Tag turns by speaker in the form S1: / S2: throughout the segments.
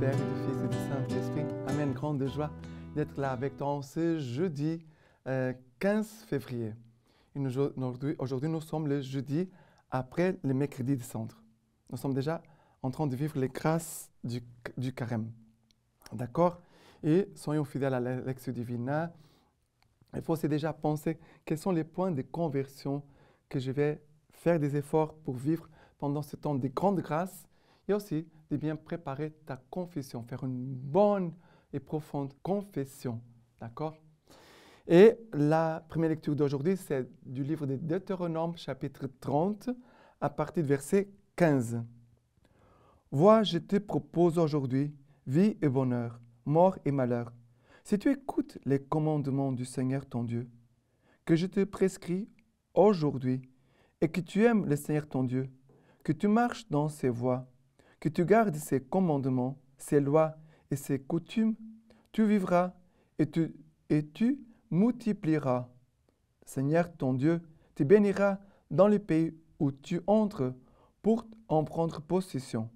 S1: Père, et du Fils et du Saint-Esprit. Amen. Grande joie d'être là avec toi en ce jeudi 15 février. Aujourd'hui, nous sommes le jeudi après le mercredi de Cendres. Nous sommes déjà en train de vivre les grâces du carême. D'accord? Et soyons fidèles à la lecture divine. Il faut aussi déjà penser quels sont les points de conversion que je vais faire des efforts pour vivre pendant ce temps de grande grâce et aussi de bien préparer ta confession, faire une bonne et profonde confession. D'accord? Et la première lecture d'aujourd'hui, c'est du livre de Deutéronome, chapitre 30, à partir du verset 15. Vois, je te propose aujourd'hui vie et bonheur, mort et malheur. Si tu écoutes les commandements du Seigneur ton Dieu, que je te prescris aujourd'hui, et que tu aimes le Seigneur ton Dieu, que tu marches dans ses voies, que tu gardes ses commandements, ses lois et ses coutumes, tu vivras et tu multiplieras. Seigneur ton Dieu te bénira dans le pays où tu entres pour en prendre possession.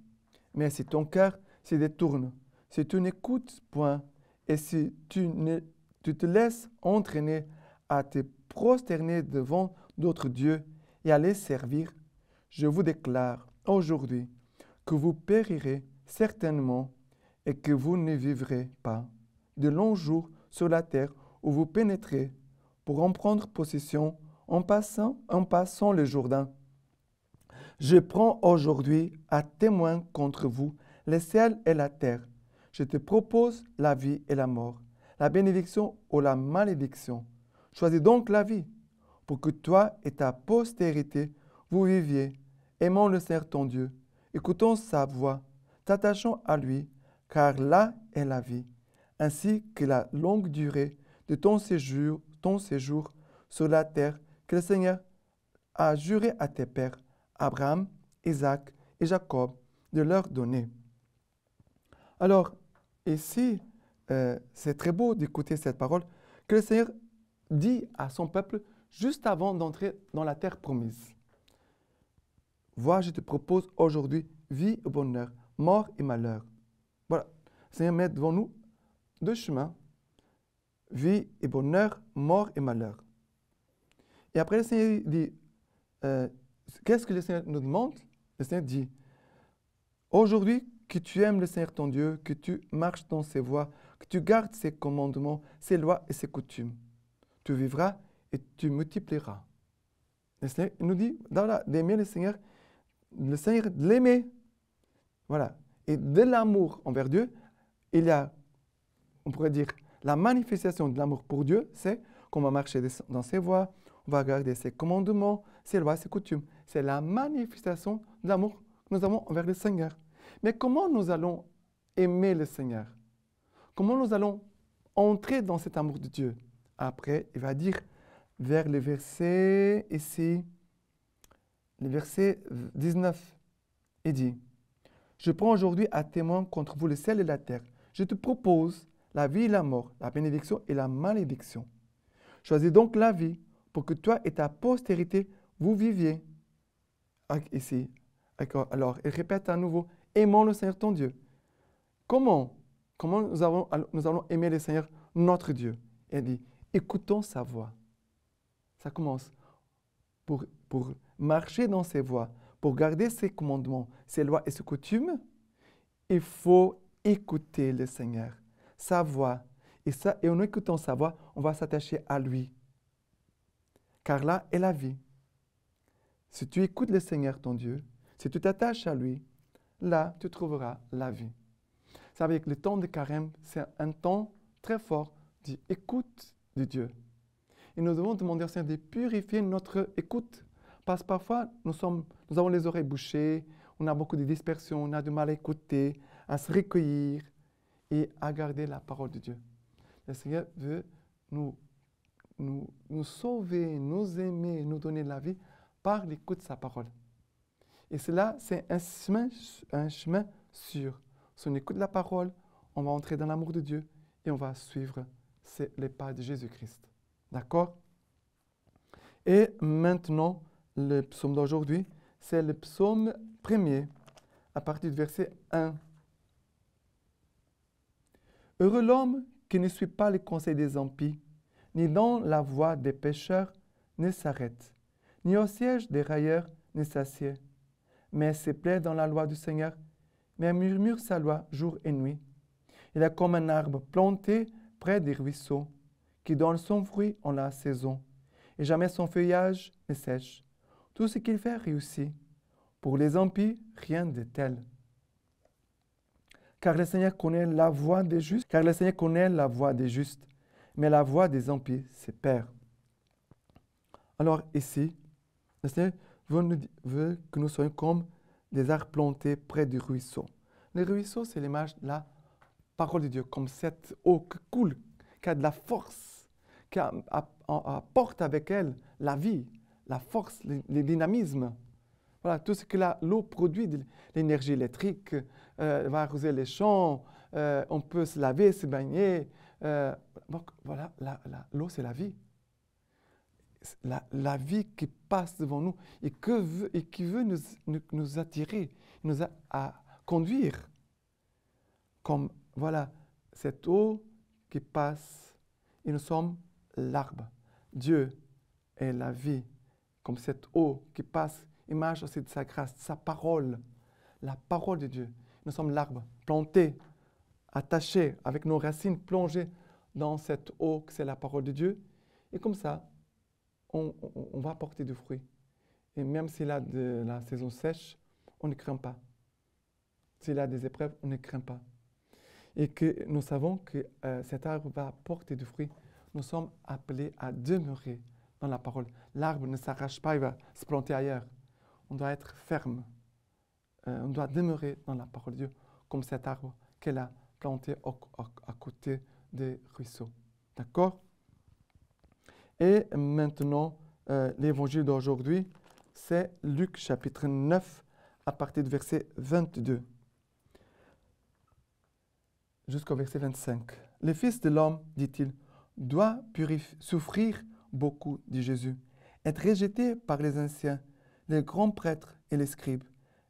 S1: Mais si ton cœur se détourne, si tu n'écoutes point, et si tu te laisses entraîner à te prosterner devant d'autres dieux et à les servir, je vous déclare aujourd'hui que vous périrez certainement et que vous ne vivrez pas de longs jours sur la terre où vous pénétrez pour en prendre possession en passant le Jourdain. Je prends aujourd'hui à témoin contre vous le ciel et la terre. Je te propose la vie et la mort, la bénédiction ou la malédiction. Choisis donc la vie, pour que toi et ta postérité vous viviez, aimant le Seigneur ton Dieu, écoutons sa voix, t'attachant à lui, car là est la vie, ainsi que la longue durée de ton séjour sur la terre que le Seigneur a juré à tes pères, Abraham, Isaac et Jacob, de leur donner. Alors, ici, c'est très beau d'écouter cette parole que le Seigneur dit à son peuple juste avant d'entrer dans la terre promise. Vois, je te propose aujourd'hui vie et bonheur, mort et malheur. Voilà, le Seigneur met devant nous deux chemins, vie et bonheur, mort et malheur. Et après, le Seigneur dit, qu'est-ce que le Seigneur nous demande? Le Seigneur dit, aujourd'hui, que tu aimes le Seigneur ton Dieu, que tu marches dans ses voies, que tu gardes ses commandements, ses lois et ses coutumes. Tu vivras et tu multiplieras. Le Seigneur nous dit d'aimer le Seigneur de l'aimer. Voilà. Et de l'amour envers Dieu, il y a, on pourrait dire, la manifestation de l'amour pour Dieu, c'est qu'on va marcher dans ses voies, on va garder ses commandements, ses lois, ses coutumes. C'est la manifestation de l'amour que nous avons envers le Seigneur. Mais comment nous allons aimer le Seigneur? Comment nous allons entrer dans cet amour de Dieu? Après, il va dire vers le verset ici, le verset 19, il dit, je prends aujourd'hui à témoin contre vous le ciel et la terre. Je te propose la vie et la mort, la bénédiction et la malédiction. Choisis donc la vie pour que toi et ta postérité vous viviez. Ici, alors, il répète à nouveau, aimons le Seigneur ton Dieu. Comment nous allons aimer le Seigneur notre Dieu? Il dit, écoutons sa voix. Ça commence pour marcher dans ses voies, pour garder ses commandements, ses lois et ses coutumes. Il faut écouter le Seigneur, sa voix. Et en écoutant sa voix, on va s'attacher à lui. Car là est la vie. Si tu écoutes le Seigneur ton Dieu, si tu t'attaches à lui, là tu trouveras la vie. C'est avec le temps de carême, c'est un temps très fort d'écoute de Dieu. Et nous devons demander au Seigneur de purifier notre écoute. Parce que parfois, nous avons les oreilles bouchées, on a beaucoup de dispersion, on a du mal à écouter, à se recueillir et à garder la parole de Dieu. Le Seigneur veut nous sauver, nous aimer, nous donner la vie par l'écoute de sa parole. Et cela, c'est un chemin sûr. Si on écoute la parole, on va entrer dans l'amour de Dieu et on va suivre les pas de Jésus-Christ. D'accord? Et maintenant, le psaume d'aujourd'hui, c'est le psaume 1er, à partir du verset 1. Heureux l'homme qui ne suit pas les conseils des impies, ni dans la voie des pécheurs ne s'arrête, ni au siège des railleurs ne s'assied, mais se plaît dans la loi du Seigneur, mais murmure sa loi jour et nuit. Il est comme un arbre planté près des ruisseaux, qui donne son fruit en la saison, et jamais son feuillage ne sèche. Tout ce qu'il fait réussit. Pour les impies, rien de tel. Car le Seigneur connaît la voie des justes, mais la voie des impies se perd. Alors ici, le Seigneur veut que nous soyons comme des arbres plantés près du ruisseau. Le ruisseau, c'est l'image de la parole de Dieu, comme cette eau qui coule, qui a de la force, qui apporte avec elle la vie, la force, le dynamisme. Voilà, tout ce que l'eau produit, de l'énergie électrique, va arroser les champs, on peut se laver, se baigner. Donc voilà, l'eau, c'est la vie. La vie qui passe devant nous et qui veut nous attirer, à conduire. Comme, voilà, cette eau qui passe et nous sommes l'arbre. Dieu est la vie, comme cette eau qui passe, image aussi de sa grâce, de sa parole, la parole de Dieu. Nous sommes l'arbre, planté, attaché, avec nos racines plongées dans cette eau que c'est la parole de Dieu. Et comme ça, on va porter du fruit. Et même s'il y a de la saison sèche, on ne craint pas. S'il y a des épreuves, on ne craint pas. Et que nous savons que cet arbre va porter du fruit. Nous sommes appelés à demeurer dans la parole. L'arbre ne s'arrache pas, il va se planter ailleurs. On doit être ferme. On doit demeurer dans la parole de Dieu, comme cet arbre qu'elle a planté à côté des ruisseaux. D'accord? Et maintenant, l'évangile d'aujourd'hui, c'est Luc chapitre 9, à partir du verset 22. Jusqu'au verset 25. Le Fils de l'homme, dit-il, doit souffrir beaucoup, dit Jésus, être rejeté par les anciens, les grands prêtres et les scribes,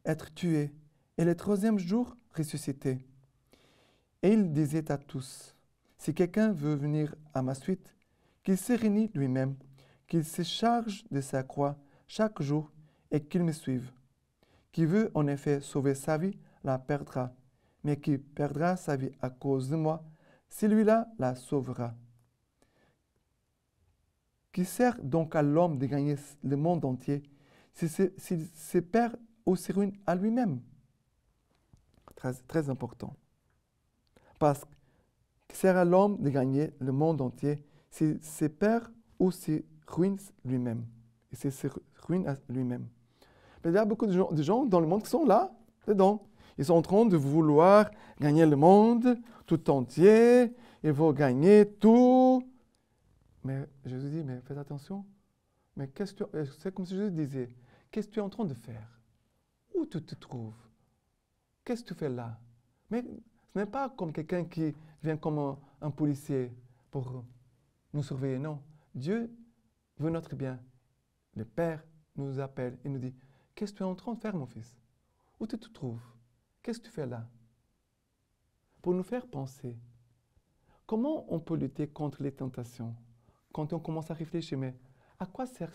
S1: être tué, et le troisième jour ressuscité. Et il disait à tous, si quelqu'un veut venir à ma suite, qu'il se réunisse lui-même, qu'il se charge de sa croix chaque jour et qu'il me suive. Qui veut en effet sauver sa vie, la perdra. Mais qui perdra sa vie à cause de moi, celui-là la sauvera. Qui sert donc à l'homme de gagner le monde entier s'il se perd ou se ruine à lui-même? Très, très important. Parce que sert à l'homme de gagner le monde entier s'il se perd ou se ruine lui-même. Et s'il se ruine à lui-même. Mais il y a beaucoup de gens dans le monde qui sont là, dedans. Ils sont en train de vouloir gagner le monde tout entier. Ils vont gagner tout. Mais Jésus dit, mais faites attention. Mais c'est comme si Jésus disait, qu'est-ce que tu es en train de faire? Où tu te trouves? Qu'est-ce que tu fais là? Mais ce n'est pas comme quelqu'un qui vient comme un policier pour nous surveiller. Non, Dieu veut notre bien. Le Père nous appelle et nous dit, qu'est-ce que tu es en train de faire, mon fils? Où tu te trouves? Qu'est-ce que tu fais là? Pour nous faire penser, comment on peut lutter contre les tentations? Quand on commence à réfléchir, mais à quoi sert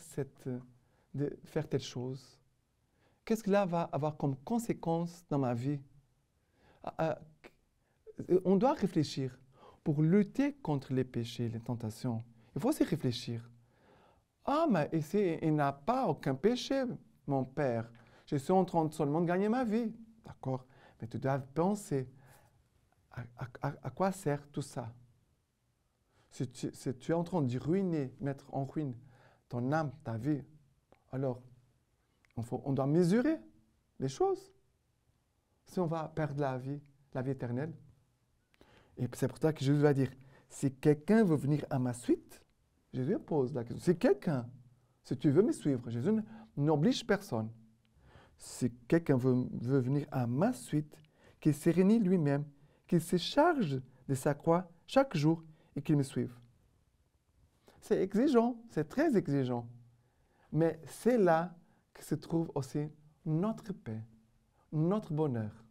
S1: de faire telle chose? Qu'est-ce que là va avoir comme conséquence dans ma vie? On doit réfléchir. Pour lutter contre les péchés, les tentations, il faut aussi réfléchir. Ah, mais ici, il n'a pas aucun péché, mon père. Je suis en train de seulement de gagner ma vie. D'accord? Mais tu dois penser à quoi sert tout ça. Si tu es en train de ruiner, mettre en ruine ton âme, ta vie, alors on doit mesurer les choses. Si on va perdre la vie éternelle. Et c'est pour ça que Jésus va dire, si quelqu'un veut venir à ma suite, Jésus pose la question. Si tu veux me suivre, Jésus n'oblige personne. Si quelqu'un veut venir à ma suite, qu'il se réunisse lui-même, qu'il se charge de sa croix chaque jour et qu'il me suive. C'est exigeant, c'est très exigeant. Mais c'est là que se trouve aussi notre paix, notre bonheur,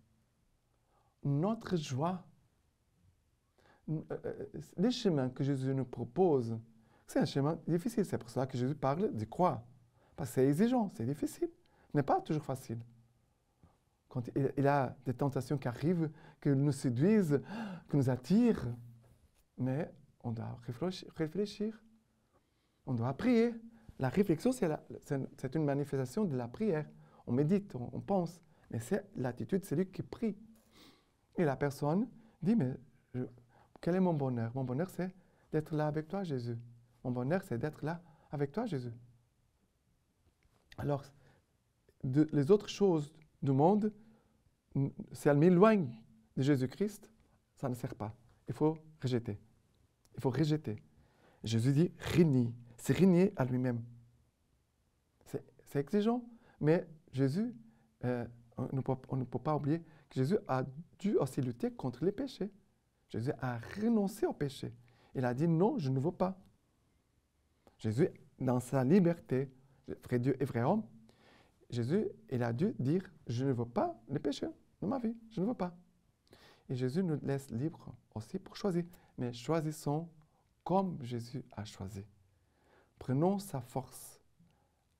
S1: notre joie. les chemins que Jésus nous propose, c'est un chemin difficile. C'est pour cela que Jésus parle de croix. Parce que c'est exigeant, c'est difficile. Ce n'est pas toujours facile. Quand il y a des tentations qui arrivent, qui nous séduisent, qui nous attirent, mais on doit réfléchir. On doit prier. La réflexion, c'est une manifestation de la prière. On médite, on pense, mais c'est l'attitude, c'est lui qui prie. Et la personne dit, mais quel est mon bonheur? Mon bonheur, c'est d'être là avec toi, Jésus. Mon bonheur, c'est d'être là avec toi, Jésus. Alors, les autres choses du monde, si elles m'éloignent de Jésus-Christ, ça ne sert pas. Il faut rejeter. Il faut rejeter. Jésus dit, renie. C'est renier à lui-même. C'est exigeant, mais Jésus, on ne peut pas oublier que Jésus a dû aussi lutter contre les péchés. Jésus a renoncé au péché. Il a dit, non, je ne veux pas. Jésus, dans sa liberté, vrai Dieu et vrai homme, Jésus, il a dû dire, je ne veux pas le péché dans ma vie, je ne veux pas. Et Jésus nous laisse libres aussi pour choisir. Mais choisissons comme Jésus a choisi. Prenons sa force,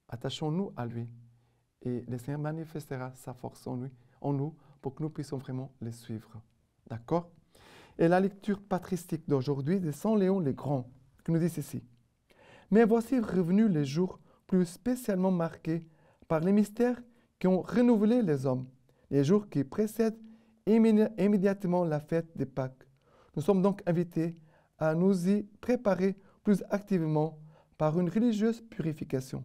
S1: attachons-nous à lui et le Seigneur manifestera sa force en nous pour que nous puissions vraiment le suivre. D'accord? Et la lecture patristique d'aujourd'hui de Saint Léon le Grand, qui nous dit ceci. Mais voici revenus les jours plus spécialement marqués par les mystères qui ont renouvelé les hommes, les jours qui précèdent immédiatement la fête des Pâques. Nous sommes donc invités à nous y préparer plus activement par une religieuse purification.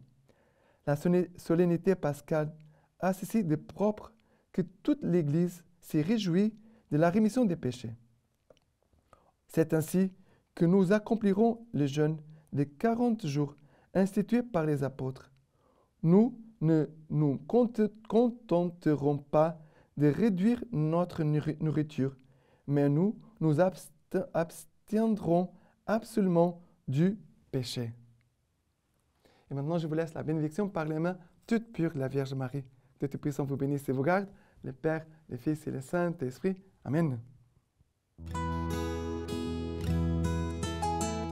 S1: La solennité pascale a ceci de propre que toute l'Église s'est réjouie de la rémission des péchés. C'est ainsi que nous accomplirons le jeûne de 40 jours institué par les apôtres. Nous ne nous contenterons pas de réduire notre nourriture, mais nous nous abstiendrons absolument du péché. Et maintenant, je vous laisse la bénédiction par les mains toutes pures de la Vierge Marie. Que Dieu Tout-Puissant vous bénisse et vous garde, le Père, le Fils et le Saint-Esprit. Amen.